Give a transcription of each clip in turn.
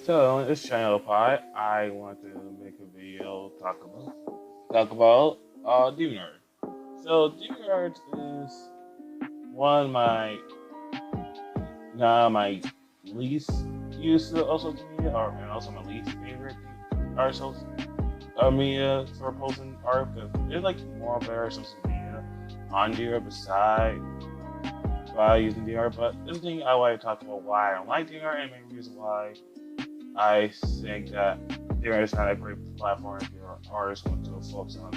So on this channel pod, I want to make a video talk about DeviantArt. So DeviantArt is one of my least used social media, and also my least favorite art social media for posting art because there's like more better social media on DeviantArt beside by using DeviantArt. But this thing I want to talk about why I don't like DeviantArt and maybe reason why I think that there is not a great platform if your artist want to focus on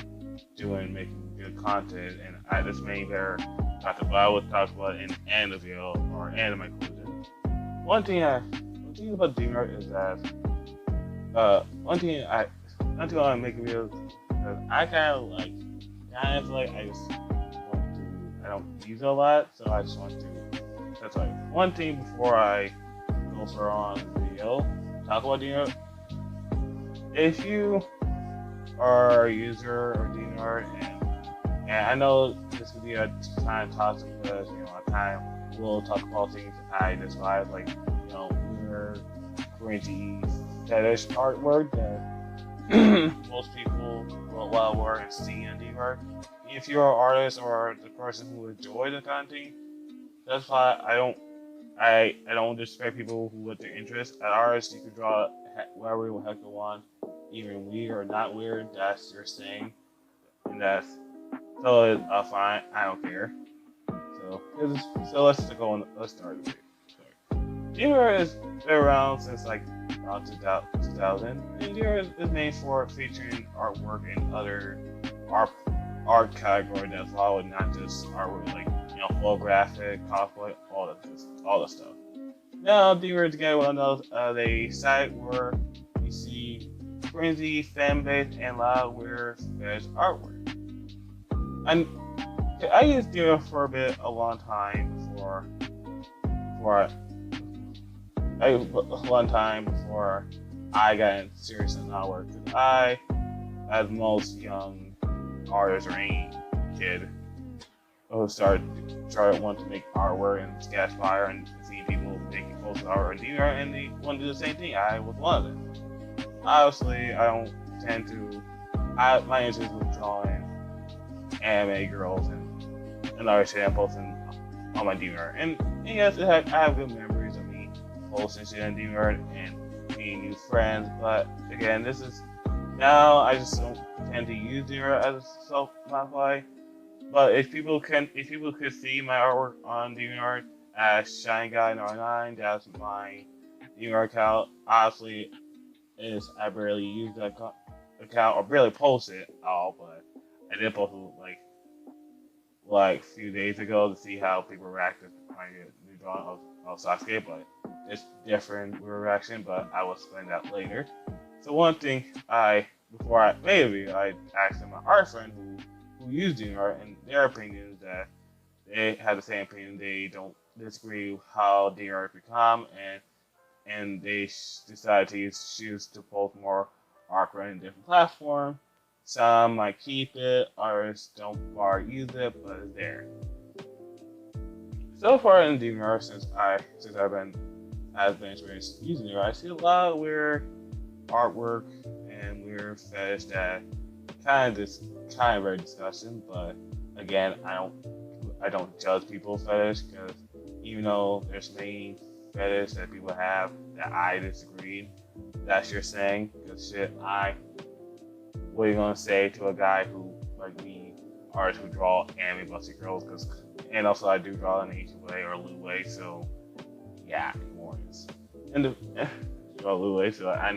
making good content, and I just made better content. But I will talk about it in the end of the video or end of my conclusion. One thing about DeviantArt is that one thing I want to make a video because I kind of like I just want to I don't use it a lot, so I just want to. That's like one thing before I go for on the video. Talk about DeviantArt. If you are a user of DeviantArt, and I know this could be a kind of toxic because I kind of will talk about things I despise, like weird, cringy, fetish artwork that most people will allow work and see on DeviantArt. If you're an artist or the person who enjoys the content, that's why I don't disrespect people who with their interest. As artists, you can draw whatever the heck you want, even weird or not weird. That's your thing, and that's totally fine. I don't care. So let's go on. Let's start with it. DeviantArt has been around since around 2000, and DeviantArt is made for featuring artwork and other art category that's followed, not just artwork photographic, cosplay, all the stuff. Now, DeviantArt together with another site where you see crazy fan base and a lot of weird fetish artwork. And I used DeviantArt for a long time before I got serious in artwork. Because I, as most young artists or any kid, who started wanting to make artwork and sketch fire and see people making posts of art and DeviantArt, and they want to do the same thing. I was one of them. Obviously, I don't tend to. My interest was drawing anime girls and other shit and posting on my DeviantArt. And yes, I have good memories of me posting shit on DeviantArt and meeting new friends. But again, this is now I just don't tend to use DeviantArt as a self-modify. But if people could see my artwork on DeviantArt as ShineGuy99, that's my DeviantArt account. Obviously, I barely use that account or barely post it at all, but I did post it like a few days ago to see how people reacted to my new drawing of Sasuke, but it's different reaction, but I will explain that later. So one thing before I made a video, I asked my art friend who use DeviantArt, and their opinion is that they have the same opinion. They don't disagree with how DeviantArt become, and they decide to choose to post more art on a different platform. Some might keep it, others don't far use it, but it's there. So far in DeviantArt, since I've been experienced using it, I see a lot of weird artwork and weird fetish that kind of very discussion, but again, I don't judge people's fetish because even though there's many fetish that people have that I disagree, that's your thing. Because what are you gonna say to a guy who like me, artist who draw anime busty girls? And also I do draw in Asian way or Lu way, so yeah, Mormons. And draw Lu way, so I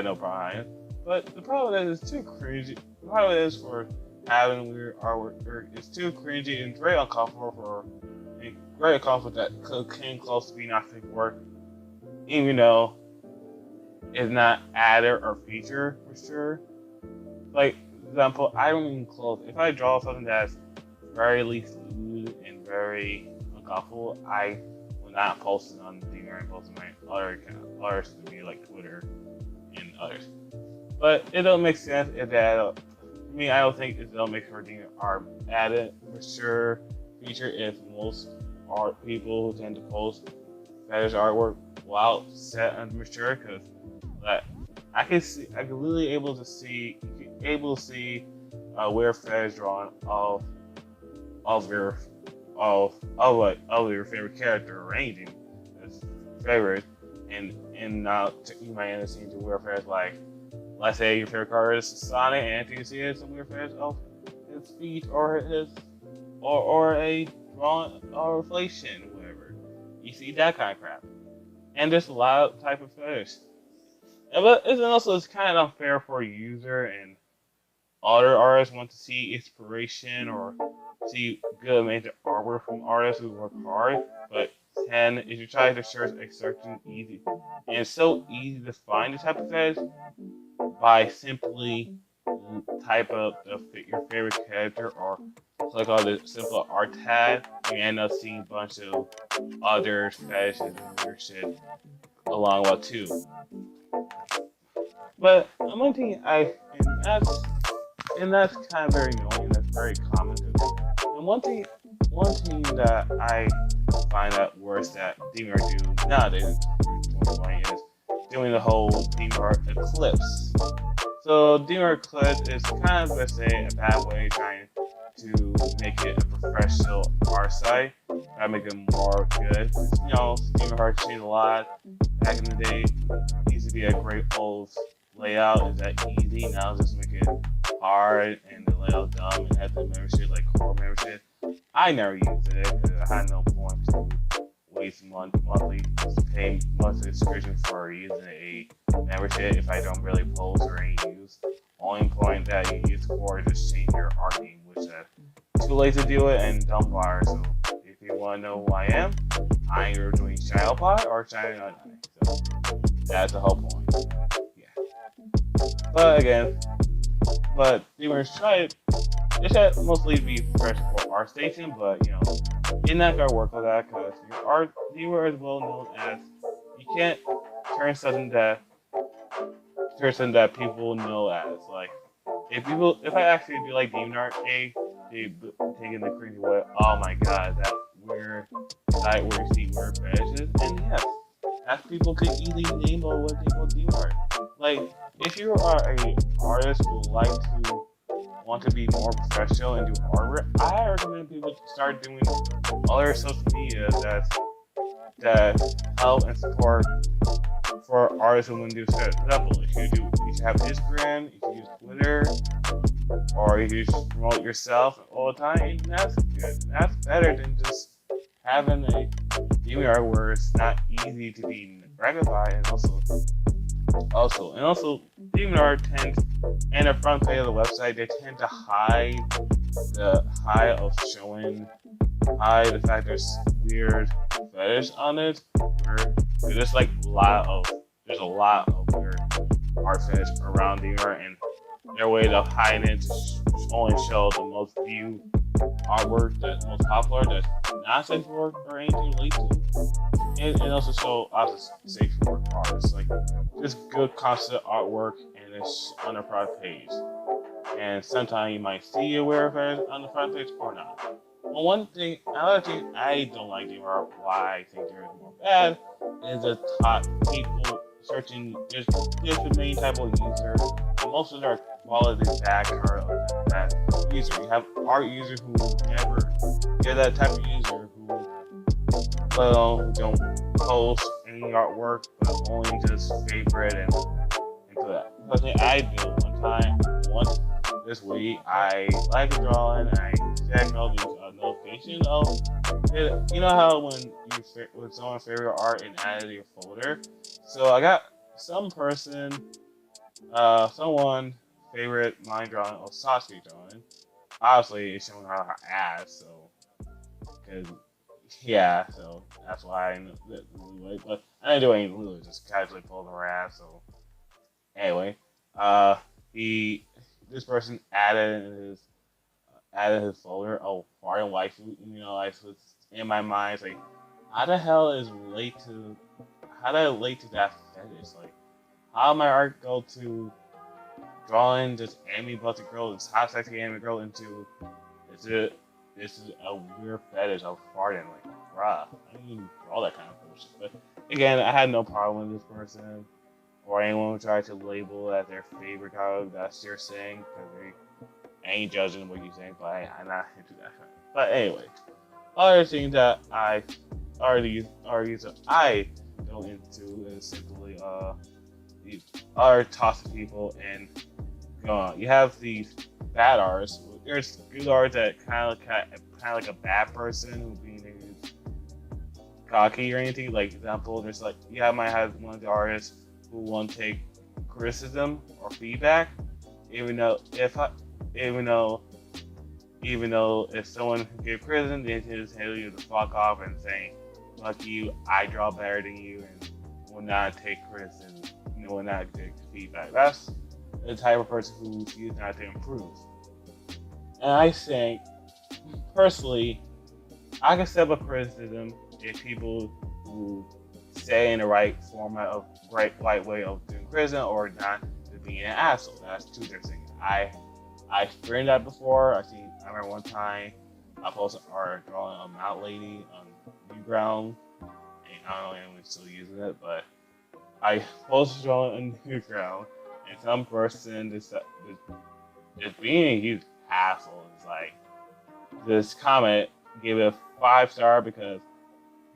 no problem. But the problem is it's too cringy. The problem is for having weird artwork, it's too cringy and very uncomfortable that came close to being authentic work, even though it's not added or featured for sure. Like, for example, I don't even close. If I draw something that's very least lewd and very uncomfortable, I will not post it on DeviantArt and post it on my other account. Others to be like Twitter and others. But it don't make sense if that. I don't think it don't make her DeviantArt added for sure feature if most art people who tend to post fetish artwork well set and mature, because like I can literally able to see weird fetish drawing of your of your favorite character arranging as favorite, and now you might end up seeing the weird fetish, like let's say your favorite card is Sonic, and you see some weird fetish of his feet or his or a drawing or reflection, whatever. You see that kind of crap, and there's a lot of type of fetish. But it's kind of unfair for a user, and other artists want to see inspiration or see good amazing artwork from artists who work hard. But then, if you try to search a certain easy, and it's so easy to find this type of fetish by simply type up your favorite character or click on the simple art tab, you end up seeing a bunch of other fetishes and weird shit along with too. But one thing that's kind of very annoying. That's very common. And one thing that I find out worse that DeviantArt do nowadays in 2020 is doing the whole DeviantArt eclipse. So DeviantArt eclipse is kind of, let's say, a bad way trying to make it a professional art site. Try to make it more good. You know, DeviantArt changed a lot. Back in the day, it used to be a great old layout. Is that easy? Now just make it hard and the layout dumb and have the membership like core membership. I never used it because I had no point to waste monthly pay monthly subscription for using a membership if I don't really post or any use. Only point that you use for is just change your art name, which is too late to do it and don't bother. So if you want to know who I am, I'm either doing Childpod or China. So that's the whole point. But again, DeviantArt tried. It should mostly be professional for ArtStation, but you know, you're not gonna work with that because your DeviantArt is well known as you can't turn something that people know as like if I actually do like DeviantArt, they take in the crazy way. Oh my god, that weird site where you see weird fetishes, and yes, as people could easily name what they call DeviantArt. Like, if you are a artist who want to be more professional and do artwork, I recommend people to start doing other social media that help and support for artists who want to do stuff. For example, you should have Instagram, you should use Twitter, or you should promote yourself all the time, and that's good. That's better than just having a DeviantArt where it's not easy to be rectified, and also DeviantArt tends, and the front page of the website, they tend to hide the fact there's weird fetish on it. Where there's a lot of weird art fetish around DeviantArt, and their way of hiding it to only show the most viewed artwork that's most popular, that's not safe for work or anything related to. And also show us safe for work artists, like just good constant artwork and it's on the front page. And sometimes you might see a weird fetish on the front page or not. Well, another thing I don't like DeviantArt, why I think they're more bad, is the top people searching just the main type of user, and most of them are quality bad card of that user. You have art users who never get that type of user who don't post any artwork, but only just favorite and do that. Something I do once this week, I like a drawing, I check all these notifications of it. You know how when someone's favorite art and added your folder? So I got someone favorite my drawing or Sasuke drawing. Obviously, it's showing her ass, so so that's why I know that. But I didn't do anything, literally just casually pulled her ass. So anyway, this person added his folder. Oh, foreign waifu. You know, I was in my mind, it's like, how the hell is relate to that fetish? Like, how my art go to drawing this anime busted girl, this hot sexy anime girl into this is a weird fetish of farting. Like, bruh, I didn't even draw that kind of bullshit. But again, I had no problem with this person or anyone who tried to label as their favorite comic. That's your thing, because I ain't judging what you think, but I'm not into that. But anyway, other things that I that I go into is simply these other toxic people, and you have these bad artists. There's good artists that kind of like a bad person who being cocky or anything. Like example, there's like might have one of the artists who won't take criticism or feedback, even though even though if someone gave criticism, they just tell you to fuck off and say, "Fuck you, I draw better than you," and will not take criticism, will not take feedback. That's the type of person who chooses not to improve. And I think, personally, I can accept a criticism if people who say in the right format of right way of doing criticism or not to being an asshole. That's two different things. I experienced that before. I remember one time I posted art drawing a mount lady on Newground. And I don't know if we're still using it, but I posted drawing on Newground, and some person just being a huge asshole. It's like this comment gave it a 5-star because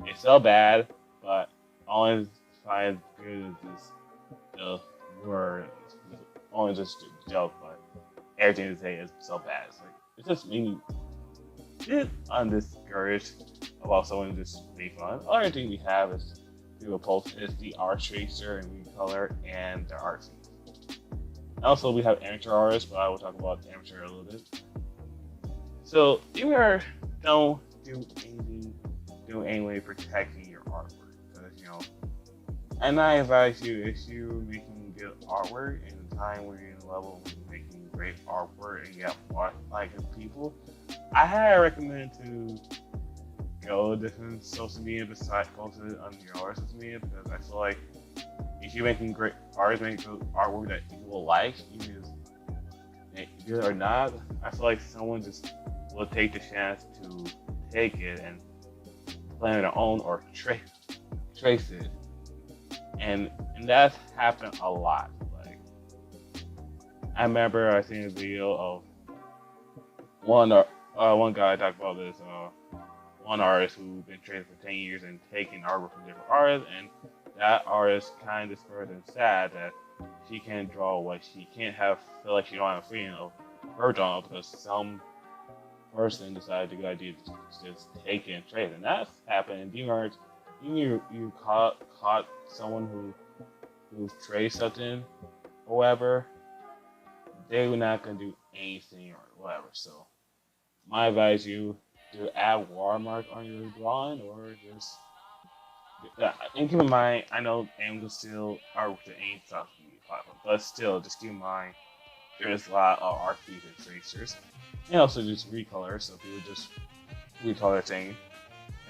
it's so bad, but only find good as just the word. It's only just a joke, but everything to say is so bad. It's just me. I'm discouraged about someone just make fun. Other thing we have is people post is the art tracer and recolor and the art scene. Also, we have amateur artists, but I will talk about amateur a little bit. So you don't do any way protecting your artwork, because and I advise you, if you're making good artwork in a time where you're in a level of making great artwork and you have like people, I highly recommend to go to different social media besides posting it on your other social media, because I feel like if you're making great art, making good artwork that people will like, even if good or not, I feel like someone just will take the chance to take it and plan their own or trace it, and that's happened a lot. Like I remember I seen a video of one guy talked about this one artist who's been tracing for 10 years and taking artwork from different artists, and that artist kind of discouraged and sad that she can't draw what she can't feel like she don't have freedom of her drawing because some person decided the good idea to just take it and trade it. And that's happened in DeviantArt. Even you caught someone who trades something or whatever, they were not gonna do anything or whatever. So my advice you to add watermark on your drawing, or just and keep in mind, I know AIM still are with the AIM stuff platform, but still just keep in mind there's a lot of art feeds and tracers, and also just recolor, so people just recolor things.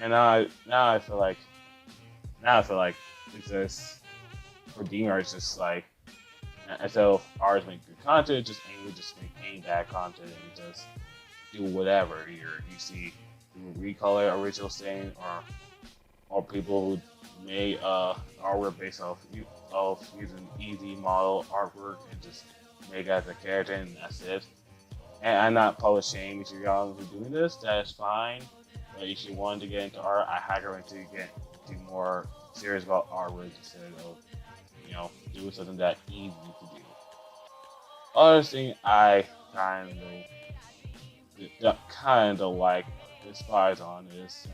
And now I feel like it's just for DeviantArt, it's just like instead of artists make good content, just make any bad content and just do whatever. You see people recolor original thing, or people who made artwork based off using easy model artwork and just make as a character, and that's it. And I'm not public shaming if you're young who's doing this, that is fine. But if you want to get into art, I highly recommend to get more serious about artwork instead of doing something that easy to do. Other thing I kind of like despise on is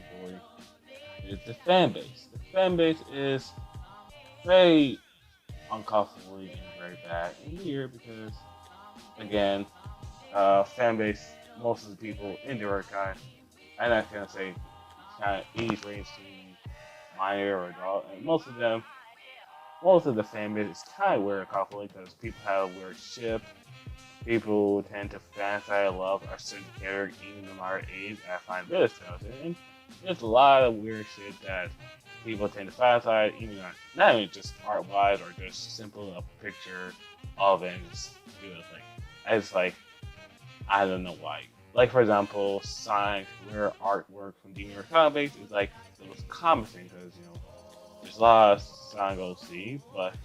the fan base. The fan base is very uncomfortably and very bad and weird because, again, fan base, most of the people in the art I'm not gonna say kind of age range to minor or adult, and most of the fan base is kind of weird and complicated because people have weird ship. People tend to fantasize love a certain character even no matter age. I find this and there's a lot of weird shit that people tend to fantasize, even not even just art wise or just simple a picture of it and just do it. I don't know why. Like for example, Sonic, where artwork from DeviantArt comics is like the most common thing because there's a lot of Sonic OC, but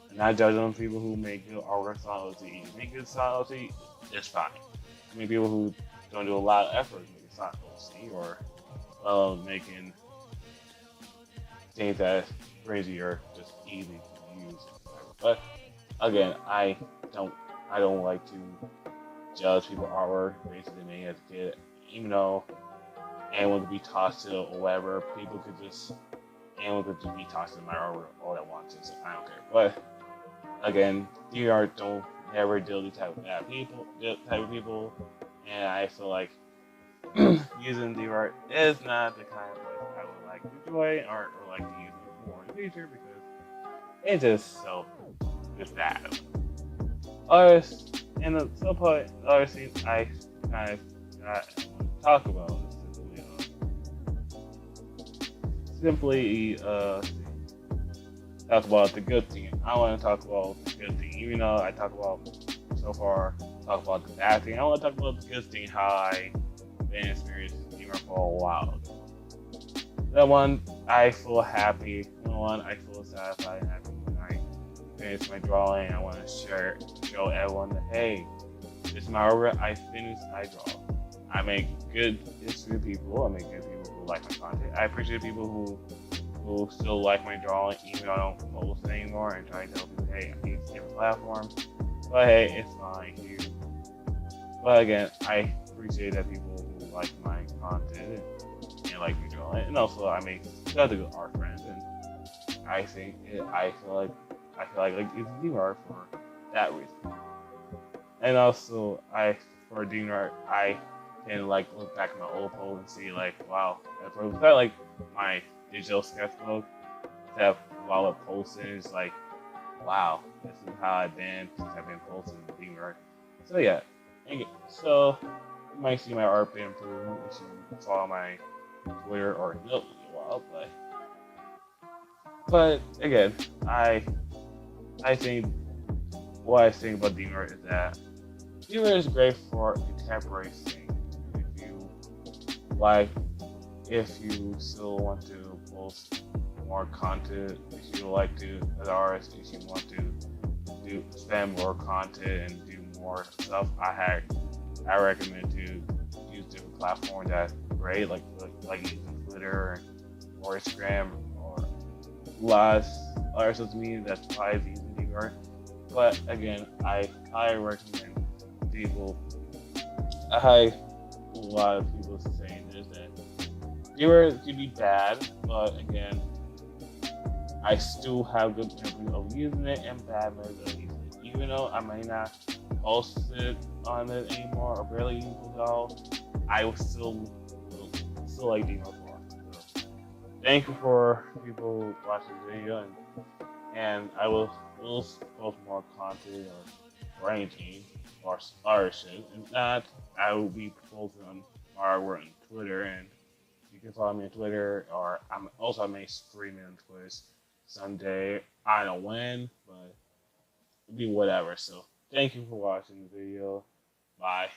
I'm not judging people who make good artwork on OC. Make good Sonic OC, it's fine. I mean, people who don't do a lot of effort making Sonic OC or making things that crazy or just easy to use. But again, don't I don't like to judge people's artwork based on they made as a kid, even though anyone could be tossed to or whatever. People could just anyone could just be tossed to my artwork all they want to, so I don't care. But again, DeviantArt don't never deal with type of people, and I feel like using DeviantArt is not the kind of place I would like to enjoy or like to use it more in the future because it's just so just bad. Others, and at some point, other things I kind of got to talk about simply talk about the good thing. I want to talk about the good thing, even though I talk about so far talk about the bad thing. I want to talk about the good thing, how I been experiencing humor for a while. That one, I feel happy. The one, I feel satisfied and happy when I finish my drawing. I want to show everyone that hey, this is my work. I finished. I draw. I make good history people. I make good people who like my content. I appreciate people who still like my drawing, even though I don't post anymore and try to tell people, hey, I use different platforms. But hey, it's fine. But again, I appreciate that people who like my content and like me drawing, and also I make other good art friends, and I feel like it's new art for that reason. And also, for DeviantArt, I can like look back at my old posts and see like, wow, that's kind of like my digital sketchbook. Have a lot of posting. It's like, wow, this is how I've been since I've been posting DeviantArt. So yeah, so you might see my art being improved if you follow my Twitter or no, well, but again, I think what I think about DeviantArt is that DeviantArt is great for contemporary things. If you like, if you still want to post more content, if you like to, as an artist, if you want to spend more content and do more stuff, I recommend to use different platforms that's great, like using Twitter or Instagram or lots other social media that's probably using DeviantArt. But again, I recommend people. A lot of people saying this that DeviantArt can be bad, but again, I still have good memories of using it and bad memories of using it. Even though I may not post it on it anymore or barely use it at all, I will still like DeviantArt more. So, thank you for people watching the video, and I will post more content or anything or other shit. If not, I will be posting on our work on Twitter, and you can follow me on Twitter, or I may stream it on Twitter someday. I don't know when, but it'll be whatever. So thank you for watching the video. Bye.